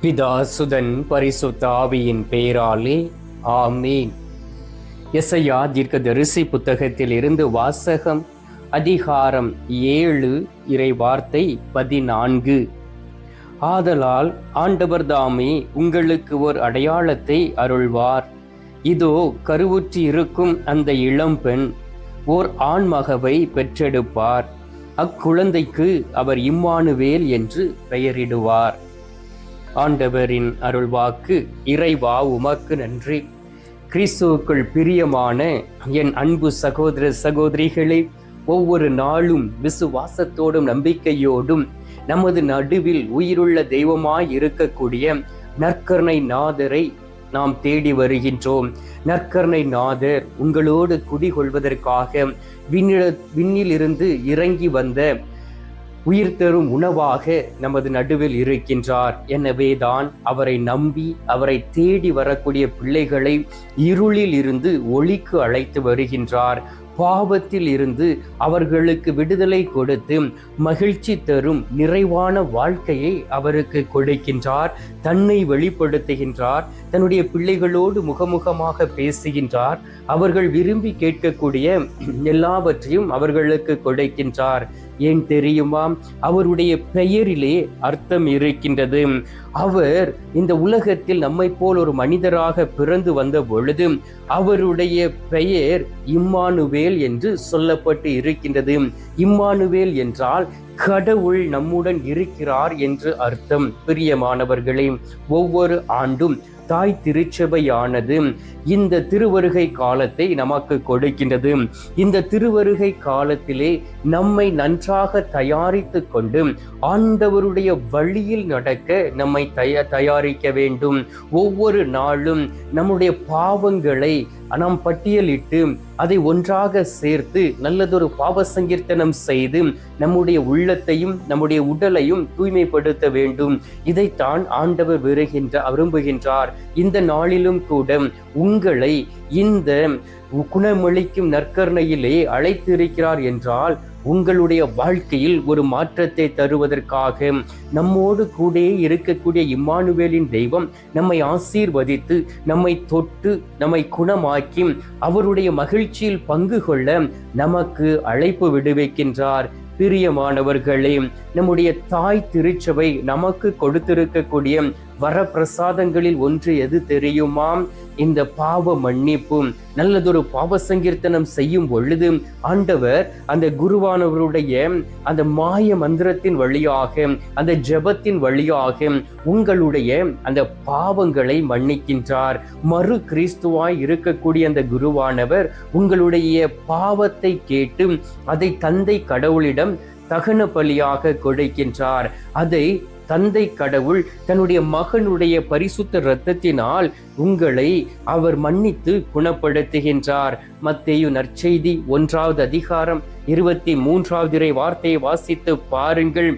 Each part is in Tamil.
பிதா சுதன் பரிசுத்த ஆவியின் பெயராலே ஆமீன். எசையா தீர்க்கதரிசி புத்தகத்தில் இருந்து வாசகம். அதிகாரம் 7, இறை வார்த்தை 14. ஆதலால் ஆண்டவர் தாமே உங்களுக்கு ஓர் அடையாளத்தை அருள்வார். இதோ கருவுற்று இருக்கும் அந்த இளம்பெண் ஓர் ஆண்மகவை பெற்றெடுப்பார். அக்குழந்தைக்கு அவர் இம்மானுவேல் என்று பெயரிடுவார். ஆண்டவரின் அருள்வாக்கு. இறைவா உமக்கு நன்றி. கிறிஸ்துவுக்குள் பிரியமான என் அன்பு சகோதர சகோதரிகளே, ஒவ்வொரு நாளும் விசுவாசத்தோடும் நம்பிக்கையோடும் நமது நடுவில் உயிருள்ள தெய்வமாய் இருக்கக்கூடிய நற்கருணை நாதரை நாம் தேடி வருகின்றோம். நற்கருணை நாதர் உங்களோடு குடிகொள்வதற்காக விண்ணிலிருந்து இறங்கி வந்த உயிர் தரும் உணவாக நமது நடுவில் இருக்கின்றார். எனவேதான் அவரை நம்பி அவரை தேடி வரக்கூடிய பிள்ளைகளை இருளில் இருந்து ஒளிக்கு அழைத்து வருகின்றார். பாவத்தில் இருந்து அவர்களுக்கு விடுதலை கொடுத்து மகிழ்ச்சி தரும் நிறைவான வாழ்க்கையை அவருக்கு கொடுக்கின்றார். தன்னை வெளிப்படுத்துகின்றார். தன்னுடைய பிள்ளைகளோடு முகமுகமாக பேசுகின்றார். அவர்கள் விரும்பி கேட்கக்கூடிய எல்லாவற்றையும் அவர்களுக்கு கொடுக்கின்றார். ஏன் தெரியுமா? அவருடைய பெயரிலே அர்த்தம் இருக்கின்றது. அவர் இந்த உலகத்தில் நம்மை போல் ஒரு மனிதராக பிறந்து வந்த பொழுது அவருடைய பெயர் இம்மானுவேல் என்று சொல்லப்பட்டு இருக்கின்றது. இம்மானுவேல் என்றால் கடவுள் நம்முடன் இருக்கிறார் என்று அர்த்தம். பிரியமானவர்களே, ஒவ்வொரு ஆண்டும் தாய் திருச்சபையானது இந்த திருவருகை காலத்தை நமக்கு கொடுக்கின்றது. இந்த திருவருகை காலத்திலே நம்மை நன்றாக தயாரித்து கொண்டு ஆண்டவருடைய வழியில் நடக்க நம்மை தயாரிக்க வேண்டும். ஒவ்வொரு நாளும் நம்முடைய பாவங்களை நாம் பட்டியலிட்டு அதை ஒன்றாக சேர்த்து நல்லதொரு பாவ சங்கீர்த்தனம் செய்து நம்முடைய உள்ளத்தையும் நம்முடைய உடலையும் தூய்மைப்படுத்த வேண்டும். இதைத்தான் ஆண்டவர் விரும்புகின்றார். இந்த நாளிலும் கூட உங்களை இந்த குணமளிக்கும் நற்கருணையிலே அழைத்திருக்கிறார் என்றால் உங்களுடைய வாழ்க்கையில் ஒரு மாற்றத்தை தருவதற்காக நம்மோடு கூட இருக்கக்கூடிய இம்மானுவேலின் தெய்வம் நம்மை ஆசீர்வதித்து நம்மை தொட்டு நம்மை குணமாக்கி அவருடைய மகிழ்ச்சியில் பங்கு கொள்ள நமக்கு அழைப்பு விடுவிக்கின்றார். பிரியமானவர்களே, நம்முடைய தாய் திருச்சபை நமக்கு கொடுத்திருக்கக்கூடிய வரப்பிரசாதங்களில் ஒன்று எது தெரியுமா? இந்த பாவ மன்னிப்பு. நல்லதொரு பாவ சங்கீர்த்தனம் செய்யும் பொழுது ஆண்டவர் அந்த குருவானவருடைய அந்த மாய மந்திரத்தின் வழியாக அந்த ஜெபத்தின் வழியாக உங்களுடைய அந்த பாவங்களை மன்னிக்கின்றார். மறு கிறிஸ்துவாய் இருக்கக்கூடிய அந்த குருவானவர் உங்களுடைய பாவத்தை கேட்டு அதை தந்தை கடவுளிடம் தகன பலியாக கொடுக்கின்றார். அதை தந்தை கடவுள் தன்னுடைய மகனுடைய பரிசுத்த இரத்தத்தினால் உங்களை அவர் மன்னித்து குணப்படுத்துகின்றார். மத்தேயு நற்செய்தி 1வது அதிகாரம் 23வது இறை வார்த்தையை வாசித்து பாருங்கள்.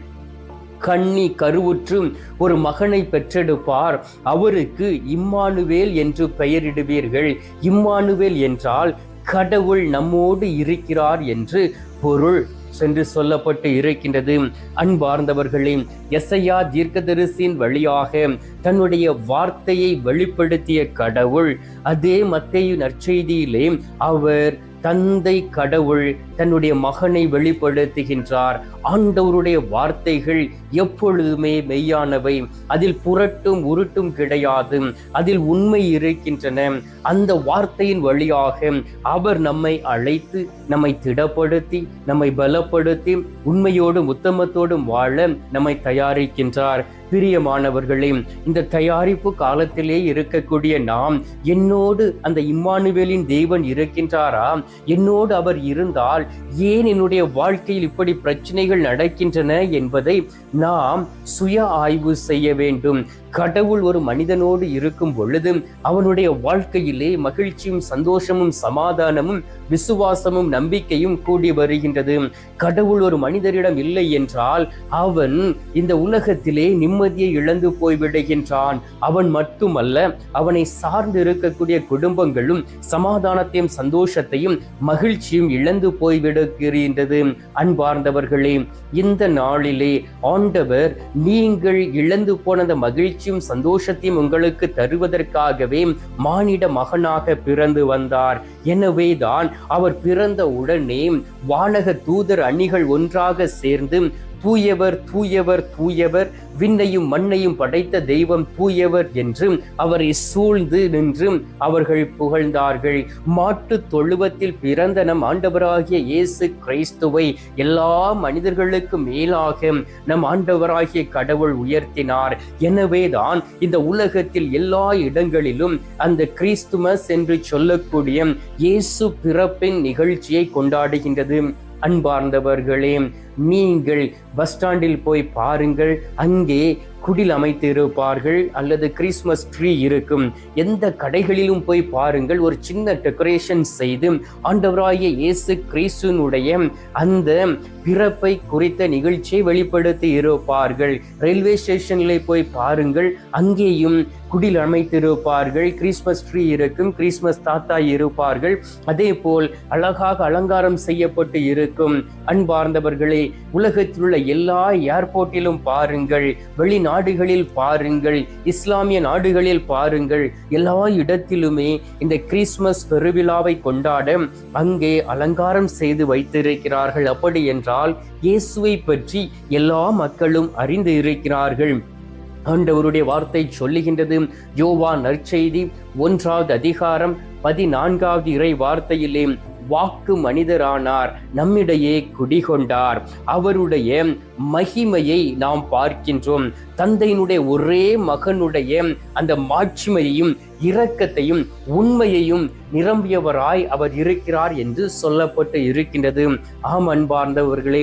கன்னி கருவுற்று ஒரு மகனை பெற்றெடுப்பார். அவருக்கு இம்மானுவேல் என்று பெயரிடுவீர்கள். இம்மானுவேல் என்றால் கடவுள் நம்மோடு இருக்கிறார் என்று பொருள் சென்று சொல்லப்பட்டு இருக்கின்றது. அன்பார்ந்தவர்களே, எசையா தீர்க்கதரிசியின் வழியாக தன்னுடைய வார்த்தையை வெளிப்படுத்திய கடவுள் அதே மத்தேயு நற்செய்தியிலே அவர் தந்தை கடவுள் தன்னுடைய மகனை வெளிப்படுத்துகின்றார். ஆண்டவருடைய வார்த்தைகள் எப்பொழுதுமே மெய்யானவை. அதில் புரட்டும் உருட்டும் கிடையாது. அதில் உண்மை இருக்கின்றன. அந்த வார்த்தையின் வழியாக அவர் நம்மை அழைத்து நம்மை திடப்படுத்தி நம்மை பலப்படுத்தி உண்மையோடும் உத்தமத்தோடும் வாழ நம்மை தயாரிக்கின்றார். பிரியமானவர்களே, இந்த தயாரிப்பு காலத்திலே இருக்கக்கூடிய நாம் என்னோடு அந்த இம்மானுவேலின் தெய்வன் இருக்கின்றாரா? என்னோடு அவர் இருந்தால் ஏன் என்னுடைய வாழ்க்கையில் இப்படி பிரச்சனைகள் நடக்கின்றன என்பதை நாம் சுய ஆய்வு செய்ய வேண்டும். கடவுள் ஒரு மனிதனோடு இருக்கும் பொழுது அவனுடைய வாழ்க்கையிலே மகிழ்ச்சியும் சந்தோஷமும் சமாதானமும் விசுவாசமும் நம்பிக்கையும் கூடி வருகின்றது. கடவுள் ஒரு மனிதரிடம் இல்லை என்றால் அவன் இந்த உலகத்திலே நிம்மதியை இழந்து போய்விடுகின்றான். அவன் மட்டுமல்ல, அவனை சார்ந்து இருக்கக்கூடிய குடும்பங்களும் சமாதானத்தையும் சந்தோஷத்தையும் மகிழ்ச்சியும் இழந்து போய்விடுகின்றது. அன்பார்ந்தவர்களே, இந்த நாளிலே ஆண்டவர் நீங்கள் இழந்து போன அந்த மகிழ்ச்சி மகிழ்ச்சியும் சந்தோஷத்தையும் உங்களுக்கு தருவதற்காகவே மானிட மகனாக பிறந்து வந்தார். எனவேதான் அவர் பிறந்த உடனே வானக தூதர் அணிகள் ஒன்றாக சேர்ந்து தூயவர் தூயவர் தூயவர், விண்ணையும் மண்ணையும் படைத்த தெய்வம் தூயவர் என்று அவரை சூழ்ந்து நின்று அவர்கள் புகழ்ந்தார்கள். மாட்டு தொழுவத்தில் பிறந்த நம் ஆண்டவராகிய இயேசு கிறிஸ்துவை எல்லா மனிதர்களுக்கு மேலாக நம் ஆண்டவராகிய கடவுள் உயர்த்தினார். எனவேதான் இந்த உலகத்தில் எல்லா இடங்களிலும் அந்த கிறிஸ்துமஸ் என்று சொல்லக்கூடிய இயேசு பிறப்பின் நிகழ்ச்சியை கொண்டாடுகின்றது. அன்பார்ந்தவர்களே, நீங்கள் பஸ் ஸ்டாண்டில் போய் பாருங்கள், அங்கே குடில் அமைத்து இருப்பார்கள் அல்லது கிறிஸ்மஸ் ட்ரீ இருக்கும். எந்த கடைகளிலும் போய் பாருங்கள், ஒரு சின்ன டெக்கரேஷன் செய்து ஆண்டவராகிய இயேசு கிறிஸ்துவினுடைய அந்த பிறப்பை குறித்த நிகழ்ச்சியை வெளிப்படுத்தி இருப்பார்கள். ரயில்வே ஸ்டேஷனில் போய் பாருங்கள், அங்கேயும் குடில் அமைத்திருப்பார்கள், கிறிஸ்மஸ் ட்ரீ இருக்கும், கிறிஸ்மஸ் தாத்தா இருப்பார்கள். அதே போல் அழகாக அலங்காரம் செய்யப்பட்டு இருக்கும். அன்பார்ந்தவர்களே, உலகத்தில் உள்ள எல்லா ஏர்போர்ட்டிலும் பாருங்கள், வெளிநாடுகளில் பாருங்கள், இஸ்லாமிய நாடுகளில் பாருங்கள், எல்லா இடத்திலுமே இந்த கிறிஸ்மஸ் பெருவிழாவை கொண்டாட அங்கே அலங்காரம் செய்து வைத்திருக்கிறார்கள். அப்படி என்றால் இயேசுவை பற்றி எல்லா மக்களும் அறிந்து இருக்கிறார்கள். ஆண்டவருடைய வார்த்தை சொல்லுகின்றது. யோவான் நற்செய்தி 1வது அதிகாரம் 14வது இறை வார்த்தையிலே, வாக்கு மனிதரானார், நம்மிடையே குடிகொண்டார், அவருடைய மகிமையை நாம் பார்க்கின்றோம். தந்தையினுடைய ஒரே மகனுடைய அந்த மாட்சிமையையும் இரக்கத்தையும் உண்மையையும் நிரம்பியவராய் அவர் இருக்கிறார் என்று சொல்லப்பட்டு இருக்கின்றது. ஆம் அன்பார்ந்தவர்களே,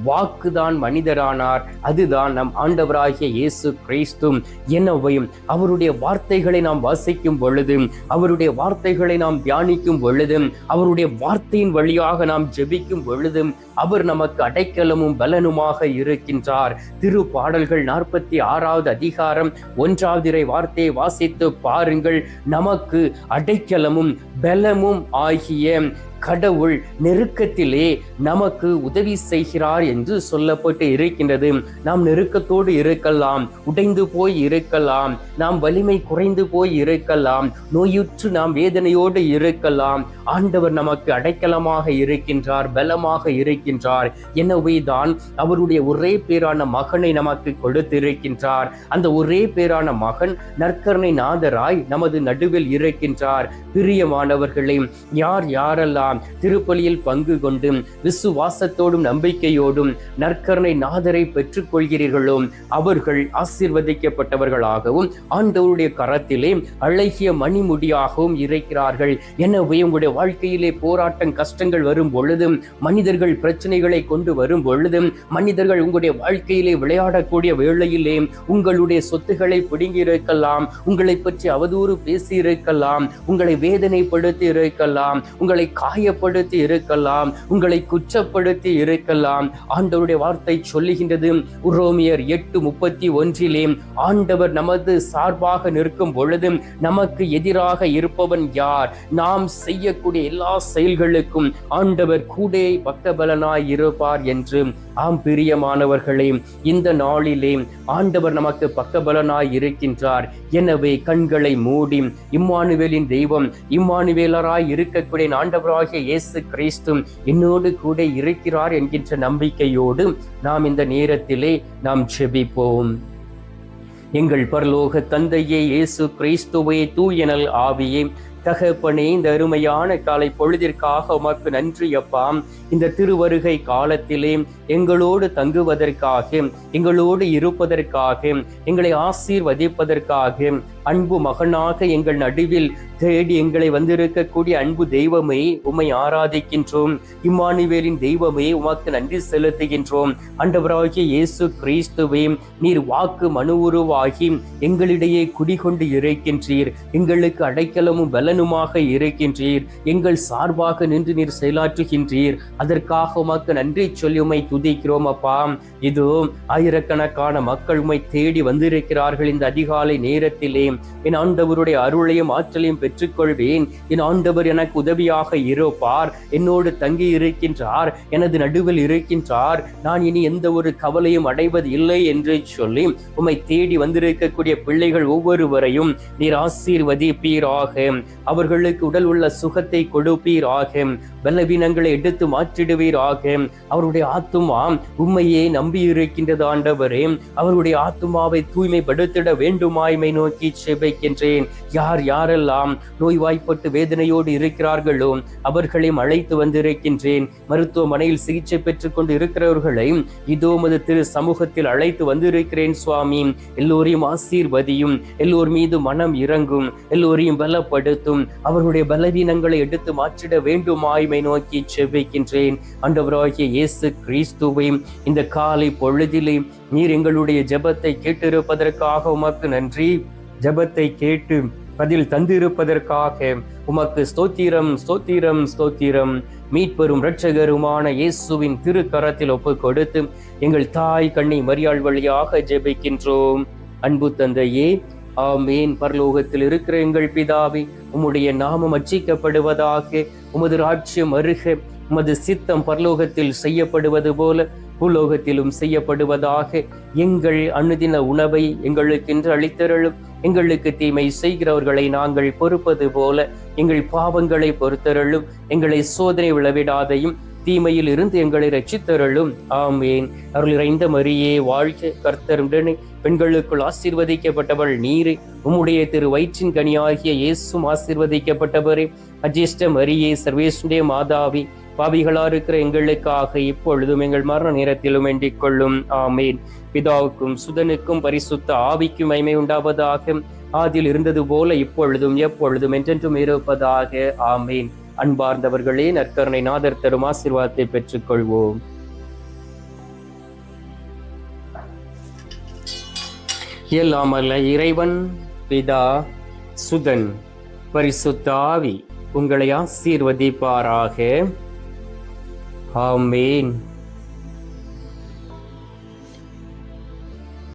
வாக்குதான் மனிதரானார், அதுதான் நம் ஆண்டவராகிய இயேசு கிறிஸ்து. எனவே அவருடைய வார்த்தைகளை நாம் வாசிக்கும் பொழுது, அவருடைய வார்த்தைகளை நாம் தியானிக்கும் பொழுது, அவருடைய வார்த்தையின் வழியாக நாம் ஜெபிக்கும் பொழுது அவர் நமக்கு அடைக்கலமும் பலனுமாக இருக்கின்றார். திருப்பாடல்கள் 46வது அதிகாரம் 1வது இறை வார்த்தையை வாசித்து பாருங்கள். நமக்கு அடைக்கலமும் பலமும் ஆகிய கடவுள் நெருக்கத்திலே நமக்கு உதவி செய்கிறார் என்று சொல்லப்பட்டு இருக்கின்றது. நாம் நெருக்கத்தோடு இருக்கலாம், உடைந்து போய் இருக்கலாம், நாம் வலிமை குறைந்து போய் இருக்கலாம், நோயுற்று நாம் வேதனையோடு இருக்கலாம். ஆண்டவர் நமக்கு அடைக்கலமாக இருக்கின்றார், பலமாக இருக்கின்றார். எனவே தான் அவருடைய ஒரே பேரான மகனை நமக்கு கொடுத்திருக்கின்றார். அந்த ஒரே பேரான மகன் நற்கருணை நாதராய் நமது நடுவில் இருக்கின்றார். பிரியமானவர்களே, யார் யாரெல்லாம் திருப்பலியில் பங்கு கொண்டு விசுவாசத்தோடும் நம்பிக்கையோடும் நற்கருணை நாதரை பெற்றுக் கொள்கிறீர்களோ அவர்கள் ஆசீர்வதிக்கப்பட்டவர்களாகவும் ஆண்டவருடைய கரத்திலே அழகிய மணிமுடியாகவும் இருக்கிறார்கள். எனவே உங்களுடைய வாழ்க்கையிலே போராட்டம் கஷ்டங்கள் வரும் பொழுதும், மனிதர்கள் பிரச்சனைகளை கொண்டு வரும் பொழுதும், மனிதர்கள் உங்களுடைய வாழ்க்கையிலே விளையாடக்கூடிய வேளையிலே உங்களுடைய சொத்துக்களை பிடுங்கி இருக்கலாம், உங்களை பற்றி அவதூறு பேசி இருக்கலாம், உங்களை வேதனைப்படுத்தி இருக்கலாம், உங்களை காயப்படுத்தி இருக்கலாம், உங்களை குற்றப்படுத்தி இருக்கலாம். ஆண்டவருடைய வார்த்தை சொல்லுகின்றது, ரோமியர் 8:31 ஆண்டவர் நமது சார்பாக நிற்கும் பொழுது நமக்கு எதிராக இருப்பவன் யார்? நாம் செய்யக்கூடிய எல்லா செயல்களுக்கும் ஆண்டவர் கூட பக்கபலனாய் இருப்பார் என்று. ஆம் பிரியமானவர்களே, இந்த நாளிலே ஆண்டவர் நமக்கு பக்கபலனாய் இருக்கின்றார். எனவே கண்களை மூடி இம்மானுவேலின் தெய்வம், இம்மானுவேலராய் இருக்கக்கூடிய ஆண்டவராகிய இயேசு கிறிஸ்து என்னோடு கூட இருக்கிறார் என்கின்ற நம்பிக்கையோடு நாம் இந்த நேரத்திலே நாம் ஜெபிப்போம். எங்கள் பரலோக தந்தையே, இயேசு கிறிஸ்துவே, தூயனல் ஆவியே, தகப்பனே, இந்த அருமையான காலை பொழுதிற்காக உமக்கு நன்றி அப்பா. இந்த திருவருகை காலத்திலே எங்களோடு தங்குவதற்காக, எங்களோடு இருப்பதற்காக, எங்களை ஆசீர்வதிப்பதற்காக, அன்பு மகனாக எங்கள் நடுவில் தேடி எங்களை வந்திருக்கக்கூடிய அன்பு தெய்வமே, உம்மை ஆராதிக்கின்றோம். இம்மானுவேலின் தெய்வமே, உமக்கு நன்றி செலுத்துகின்றோம். ஆண்டவராகிய இயேசு கிறிஸ்துவே, நீர் வாக்கு மனு உருவாகி எங்களிடையே குடிகொண்டு இருக்கின்றீர். எங்களுக்கு அடைக்கலமும் பலனும் பலனுமாக இருக்கின்றீர். எங்கள் சார்பாக நின்று நீர் செயலாற்றுகின்றீர். அதற்காக உமக்கு நன்றி சொல்லி உம்மை துதிக்கிறோம் அப்பா. இதோ ஆயிரக்கணக்கான மக்கள் உம்மை தேடி வந்திருக்கிறார்கள். இந்த அதிகாலை நேரத்திலே என் ஆண்டவருடைய அருளையும் ஆற்றலையும் பெற்றுக்கொள்வேன். என் ஆண்டவர் எனக்கு உதவியாக இருப்பார், என்னோடு தங்கி இருக்கின்றார், எனது நடுவில் இருக்கின்றார், நான் இனி எந்த ஒரு கவலையும் அடைவது இல்லை என்று சொல்லி உம்மை தேடி வந்திருக்கக்கூடிய பிள்ளைகள் ஒவ்வொருவரையும் நீர் ஆசீர்வதிப்பீராக. அவர்களுக்கு உடல் உள்ள சுகத்தை கொடுப்பீராக. பலவீனங்களை எடுத்து மாற்றிடுவீராக. அவருடைய ஆத்துமா உம்மையே நம்பி இருக்கின்றது ஆண்டவரே. அவருடைய ஆத்துமாவை தூய்மைப்படுத்திட வேண்டுமாய்மை நோக்கி செபிக்கின்றேன். யார் யாரெல்லாம் நோய்வாய்ப்பட்டு வேதனையோடு இருக்கிறார்களோ அவர்களையும் அழைத்து வந்திருக்கின்றேன். மருத்துவமனையில் சிகிச்சை பெற்றுக் கொண்டு இருக்கிறவர்களை இதோ உமது திரு சமூகத்தில் அழைத்து வந்திருக்கிறேன் சுவாமி. எல்லோரையும் ஆசீர்வதியும், எல்லோர் மீது மனம் இறங்கும், எல்லோரையும் பலப்படுத்தும், அவர்களுடைய பலவீனங்களை எடுத்து மாற்றிட வேண்டுமாய்மை நோக்கி செபிக்கின்றேன். ஆண்டவராகிய இயேசு கிறிஸ்துவை இந்த காலை பொழுதிலே நீர் எங்களுடைய ஜெபத்தை கேட்டிருப்பதற்காக உமக்கு நன்றி. ஜெபத்தை கேட்டு பதில் தந்திருப்பதற்காக உமக்கு ஸ்தோத்திரம், ஸ்தோத்திரம், ஸ்தோத்திரம். மீட்பெரும் இரட்சகருமான இயேசுவின் திருக்கரத்தில் ஒப்பு கொடுத்து எங்கள் தாய் கண்ணி மரியாள் வழியாக ஜெபிக்கின்றோம். அன்பு தந்தையே, ஆமேன். பரலோகத்தில் இருக்கிற எங்கள் பிதாவே, உம்முடைய நாமம் அர்ச்சிக்கப்படுவதாக, உமது ராஜ்யம் வருக, உமது சித்தம் பரலோகத்தில் செய்யப்படுவது போல பூலோகத்திலும் செய்யப்படுவதாக. எங்கள் அனுதின உணவை எங்களுக்கென்று அளித்தருளும். எங்களுக்கு தீமை செய்கிறவர்களை நாங்கள் பொறுப்பது போல எங்கள் பாவங்களை பொறுத்தருளும். எங்களை சோதனை விளைவிடாதையும் தீமையில் இருந்து எங்களை ரட்சித்தருளும். ஆமேன். அருள் நிறைந்த மரியே வாழ்க, கர்த்தர் உடனே பெண்களுக்குள் ஆசீர்வதிக்கப்பட்டவள் நீரே. உம்முடைய திரு வயிற்றின் கனியாகிய இயேசும் ஆசீர்வதிக்கப்பட்டவரே. அஜிஷ்ட மரியே, சர்வேசுடைய மாதாவி, பாவிகளா இருக்கிற எங்களுக்காக இப்பொழுதும் எங்கள் மரண நேரத்திலும் வேண்டிக் கொள்ளும். ஆமேன். பிதாவுக்கும் சுதனுக்கும் பரிசுத்த ஆவிக்கும் மகிமை உண்டாவதாக. ஆதியில் இருந்தது போல இப்பொழுதும் எப்பொழுதும் என்றென்றும் இருப்பதாக. ஆமேன். அன்பார்ந்தவர்களே, நற்கருணை நாதர் தரும் ஆசீர்வாதத்தை பெற்றுக் கொள்வோம். எல்லாமல்ல இறைவன் பிதா, சுதன், பரிசுத்த ஆவி உங்களை ஆசீர்வதிப்பாராக. ஆமேன்.